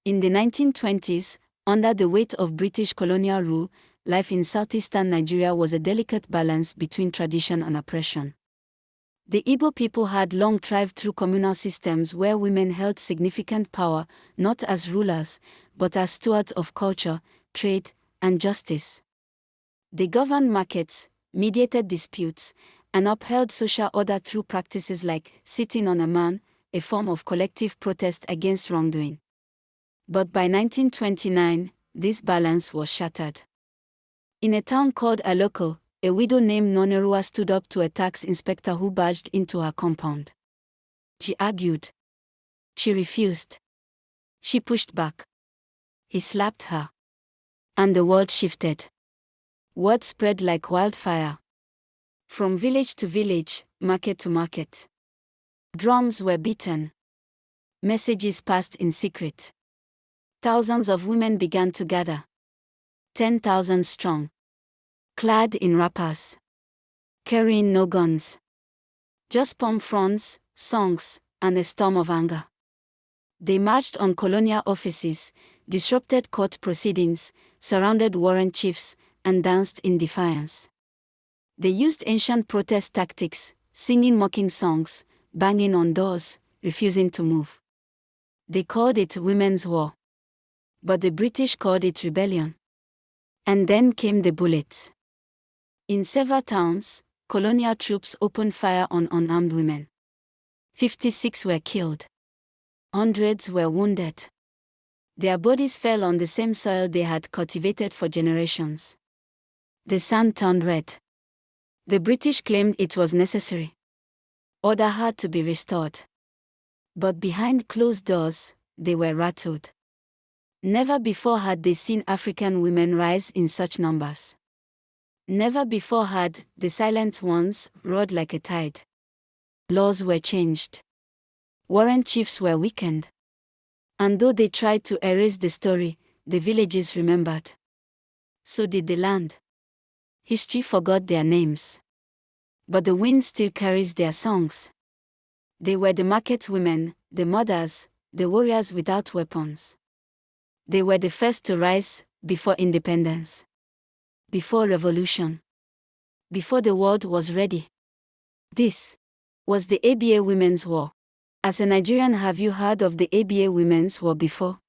In the 1920s, under the weight of British colonial rule, life in southeastern Nigeria was a delicate balance between tradition and oppression. The Igbo people had long thrived through communal systems where women held significant power, not as rulers, but as stewards of culture, trade, and justice. They governed markets, mediated disputes, and upheld social order through practices like sitting on a man, a form of collective protest against wrongdoing. But by 1929, this balance was shattered. In a town called Aloko, a widow named Nonerua stood up to a tax inspector who barged into her compound. She argued. She refused. She pushed back. He slapped her. And the world shifted. Word spread like wildfire. From village to village, market to market. Drums were beaten. Messages passed in secret. Thousands of women began to gather. 10,000 strong. Clad in wrappers. Carrying no guns. Just palm fronds, songs, and a storm of anger. They marched on colonial offices, disrupted court proceedings, surrounded warrant chiefs, and danced in defiance. They used ancient protest tactics, singing mocking songs, banging on doors, refusing to move. They called it women's war. But the British called it rebellion. And then came the bullets. In several towns, colonial troops opened fire on unarmed women. 56 were killed. Hundreds were wounded. Their bodies fell on the same soil they had cultivated for generations. The sand turned red. The British claimed it was necessary. Order had to be restored. But behind closed doors, they were rattled. Never before had they seen African women rise in such numbers. Never before had the silent ones roared like a tide. Laws were changed. Warrant chiefs were weakened. And though they tried to erase the story, the villages remembered. So did the land. History forgot their names. But the wind still carries their songs. They were the market women, the mothers, the warriors without weapons. They were the first to rise, before independence. Before revolution. Before the world was ready. This was the ABA Women's War. As a Nigerian, have you heard of the ABA Women's War before?